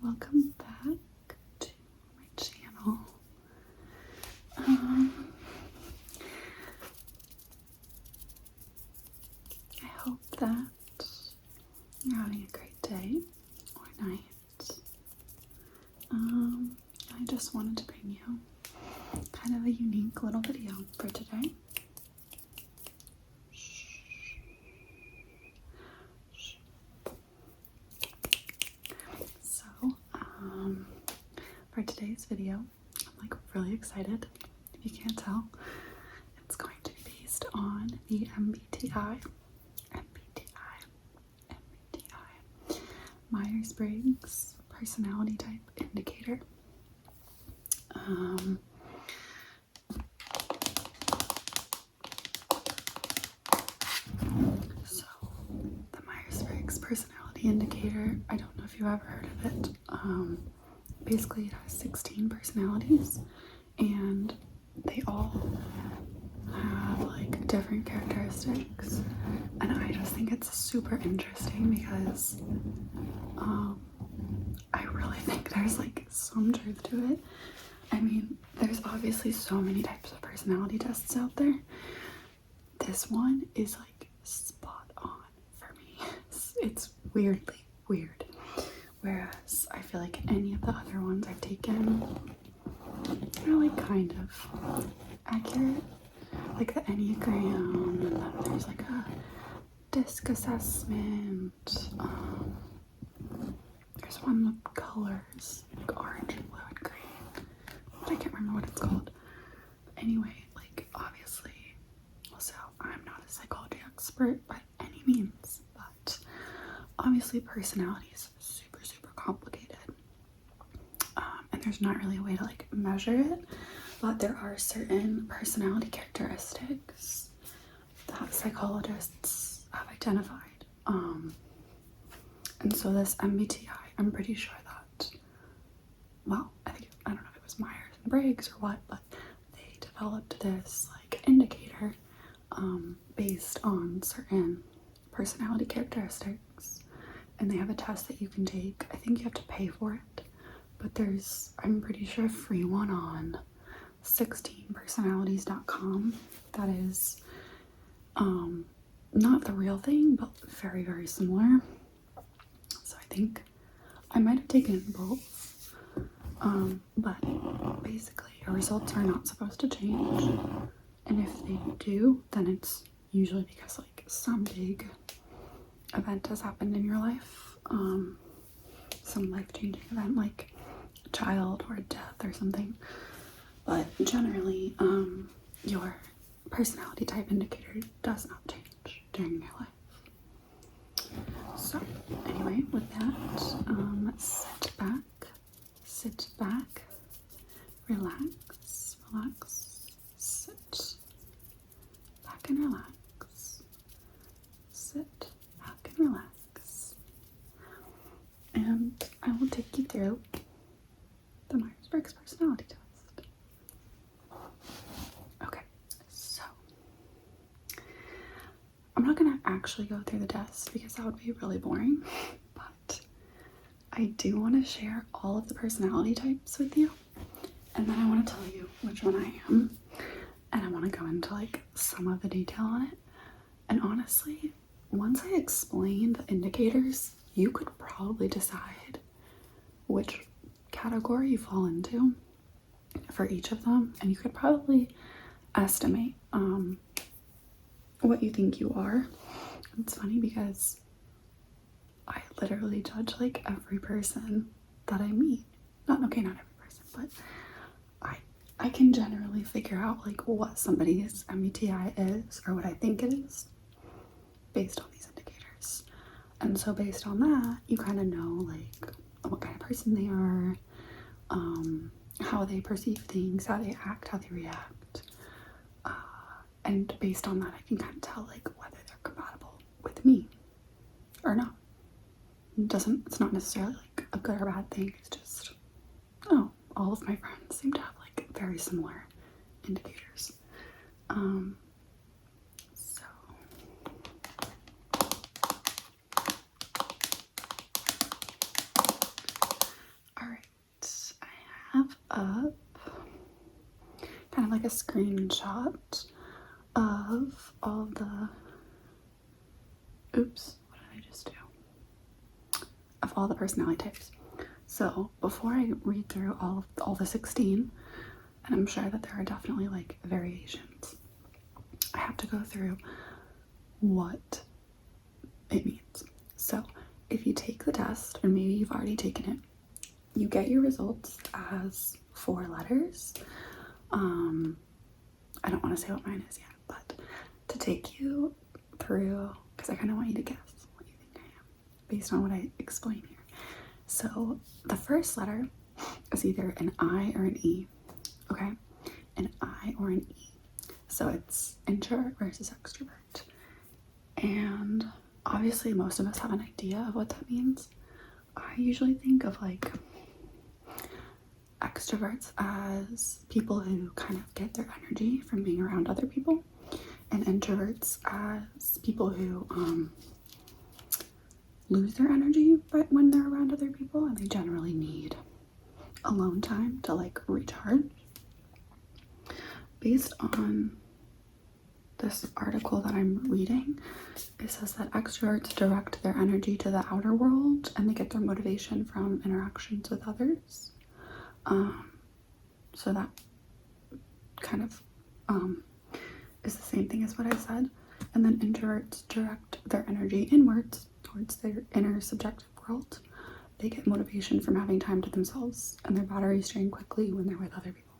welcome back to my channel. I hope that you're having a great day or night. I just wanted to bring you kind of a unique little video for today. For today's video, I'm really excited. If you can't tell, it's going to be based on the MBTI, Myers-Briggs personality type indicator. So the Myers-Briggs personality indicator, I don't know if you've ever heard of it. Basically it has 16 personalities and they all have different characteristics, and I just think it's super interesting because I really think there's some truth to it. I mean, there's obviously so many types of personality tests out there. This one is spot on for me. It's weirdly weird. Whereas I feel like any of the other ones I've taken are kind of accurate. Like the Enneagram, and then there's a disc assessment. There's one with colors, orange, blue, and green. But I can't remember what it's called. But anyway, obviously, also, I'm not a psychology expert by any means, but obviously personality is super complicated. And there's not really a way to measure it, but there are certain personality characteristics that psychologists have identified. And so this MBTI, I'm pretty sure that, well, I don't know if it was Myers-Briggs or what, but they developed this indicator based on certain personality characteristics, and they have a test that you can take. I think you have to pay for it, but there's, I'm pretty sure, a free one on 16personalities.com that is not the real thing, but very similar. So I think I might have taken both, but basically your results are not supposed to change, and if they do, then it's usually because some big event has happened in your life, some life-changing event like a child or a death or something. But generally, your personality type indicator does not change during your life. So anyway, with that, sit back, relax, sit back and relax, sit back and relax, and I will take you through the Myers-Briggs personality test. Okay, so I'm not going to actually go through the test because that would be really boring, but I do want to share all of the personality types with you, and then I want to tell you which one I am, and I want to go into some of the detail on it. And honestly, once I explain the indicators, you could probably decide which category you fall into for each of them, and you could probably estimate what you think you are. It's funny because I literally judge every person that I meet. Not every person, but I can generally figure out what somebody's MBTI is, or what I think it is, based on these indicators. And so based on that, you kind of know what kind of person they are, how they perceive things, how they act, how they react. And based on that, I can kind of tell whether they're compatible with me or not. It's not necessarily a good or bad thing. It's just, oh, all of my friends seem to have very similar indicators. up kind of like a screenshot of all the, oops, what did I just do? Of all the personality types. So before I read through all the 16, and I'm sure that there are definitely like variations, I have to go through what it means. So if you take the test, or maybe you've already taken it, you get your results as 4 letters. I don't want to say what mine is yet, but to take you through, because I kind of want you to guess what you think I am based on what I explain here. So the first letter is either an I or an E, okay? An I or an E. So it's introvert versus extrovert. And obviously most of us have an idea of what that means. I usually think of like extroverts as people who kind of get their energy from being around other people, and introverts as people who lose their energy when they're around other people, and they generally need alone time to like recharge. Based on this article that I'm reading, it says that extroverts direct their energy to the outer world and they get their motivation from interactions with others. So that kind of is the same thing as what I said. And then introverts direct their energy inwards towards their inner subjective world. They get motivation from having time to themselves, and their batteries drain quickly when they're with other people.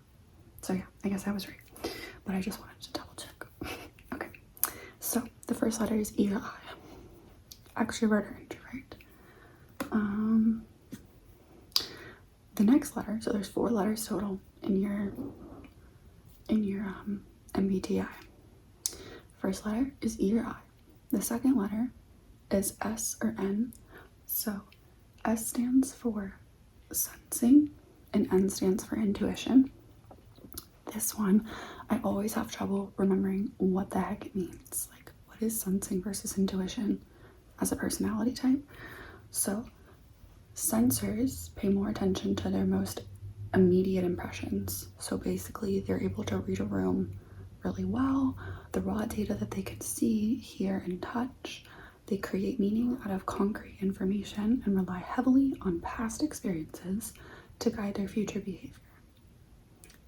So yeah, I guess I was right, but I just wanted to double check. Okay, so the first letter is E or I, extrovert or introvert. The next letter, so there's 4 letters total in your MBTI. First letter is E or I. The second letter is S or N. So S stands for sensing and N stands for intuition. This one, I always have trouble remembering what the heck it means. Like, what is sensing versus intuition as a personality type? So sensors pay more attention to their most immediate impressions. So basically, they're able to read a room really well. The raw data that they can see, hear, and touch. They create meaning out of concrete information and rely heavily on past experiences to guide their future behavior.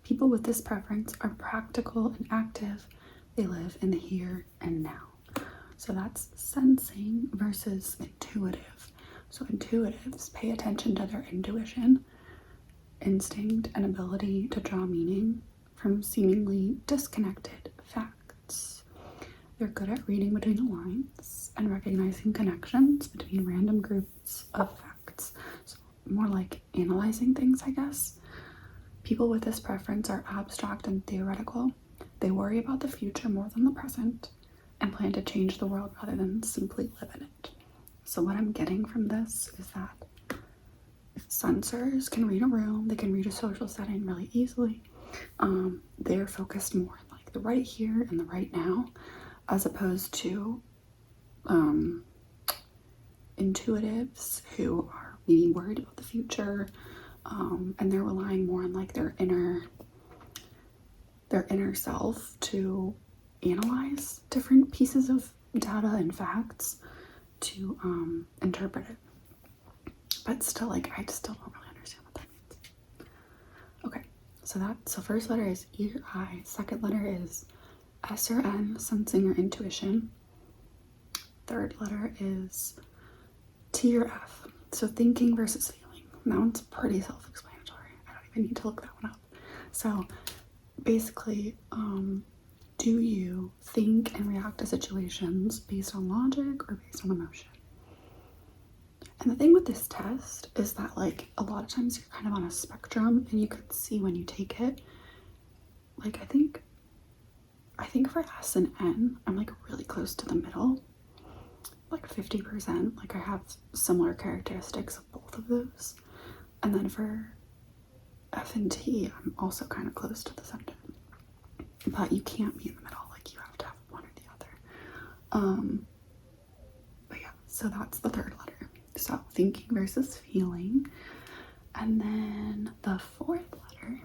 People with this preference are practical and active. They live in the here and now. So that's sensing versus intuitive. So intuitives pay attention to their intuition, instinct, and ability to draw meaning from seemingly disconnected facts. They're good at reading between the lines and recognizing connections between random groups of facts. So more like analyzing things, I guess. People with this preference are abstract and theoretical. They worry about the future more than the present and plan to change the world rather than simply live in it. So what I'm getting from this is that sensors can read a room, they can read a social setting really easily. They're focused more on like the right here and the right now, as opposed to intuitives who are maybe worried about the future, and they're relying more on like their inner self to analyze different pieces of data and facts to interpret it. But still, like, I still don't really understand what that means. Okay, so first letter is E or I. Second letter is S or N, sensing or intuition. Third letter is T or F, so thinking versus feeling. That one's pretty self-explanatory. I don't even need to look that one up. So basically, do you think and react to situations based on logic or based on emotion? And the thing with this test is that, like, a lot of times you're kind of on a spectrum, and you can see when you take it. Like, I think for S and N, I'm like really close to the middle, like 50%. Like, I have similar characteristics of both of those. And then for F and T, I'm also kind of close to the center. But you can't be in the middle, like, you have to have one or the other. But yeah, so that's the third letter. So thinking versus feeling. And then the fourth letter.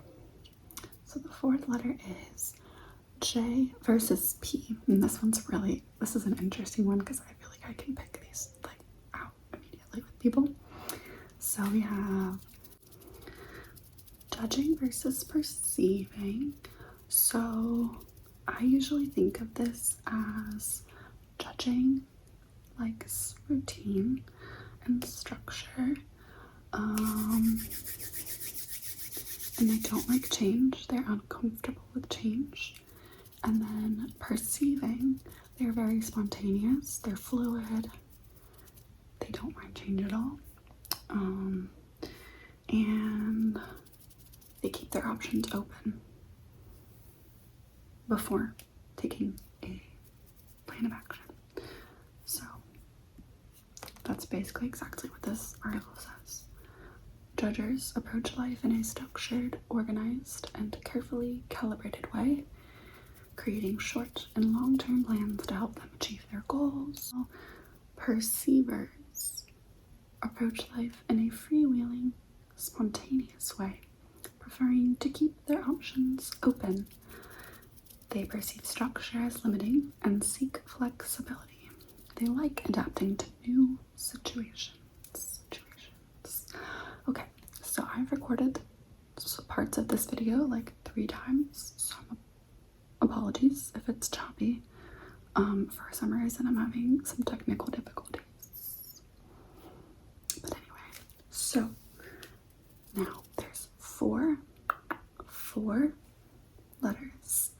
So the fourth letter is J versus P. And this is an interesting one because I feel like I can pick these like out immediately with people. So we have judging versus perceiving. So I usually think of this as judging, like routine and structure. And they don't like change. They're uncomfortable with change. And then perceiving, they're very spontaneous. They're fluid. They don't mind change at all. And they keep their options open before taking a plan of action. So that's basically exactly what this article says. Judges approach life in a structured, organized, and carefully calibrated way, creating short and long-term plans to help them achieve their goals. Perceivers approach life in a freewheeling, spontaneous way, preferring to keep their options open. They perceive structure as limiting and seek flexibility. They like adapting to new situations. Okay, so I've recorded parts of this video like 3 times, so apologies if it's choppy. For some reason I'm having some technical difficulties. But anyway, so now there's four letters.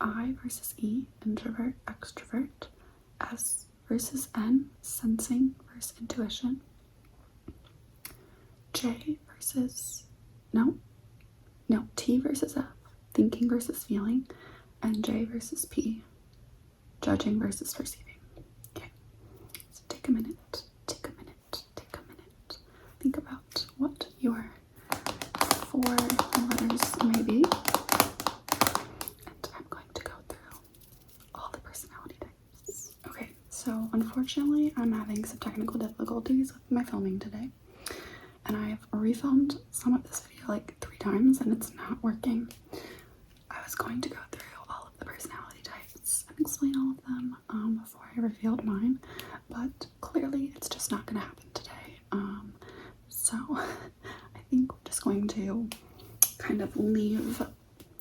I versus E, introvert, extrovert. S versus N, sensing versus intuition. T versus F, thinking versus feeling. And J versus P, judging versus perceiving. Okay, so take a minute. Think about what your 4 letters may be. And I'm going to go through all the personality types. Okay, so unfortunately I'm having some technical difficulties with my filming today. And I've refilmed some of this video like 3 times and it's not working. I was going to go through all of the personality types and explain all of them before I revealed mine, but clearly it's just not going to happen today. So I think we're just going to kind of leave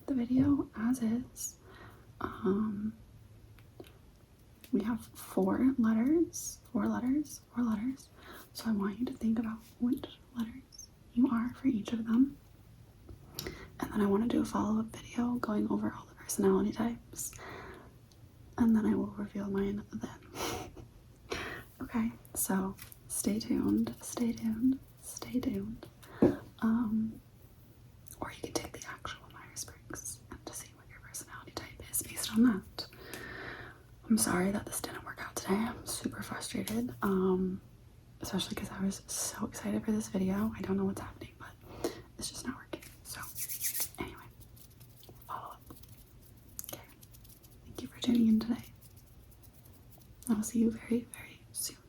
the video as is. We have 4 letters. So I want you to think about which letters you are for each of them. And then I want to do a follow-up video going over all the personality types. And then I will reveal mine then. Okay, so stay tuned. Or you can take the actual Myers-Briggs and to see what your personality type is based on that. I'm sorry that this didn't work out today. I'm super frustrated. Especially because I was so excited for this video. I don't know what's happening, but it's just not working. So anyway, follow up. Okay. Thank you for tuning in today. I'll see you very, very soon.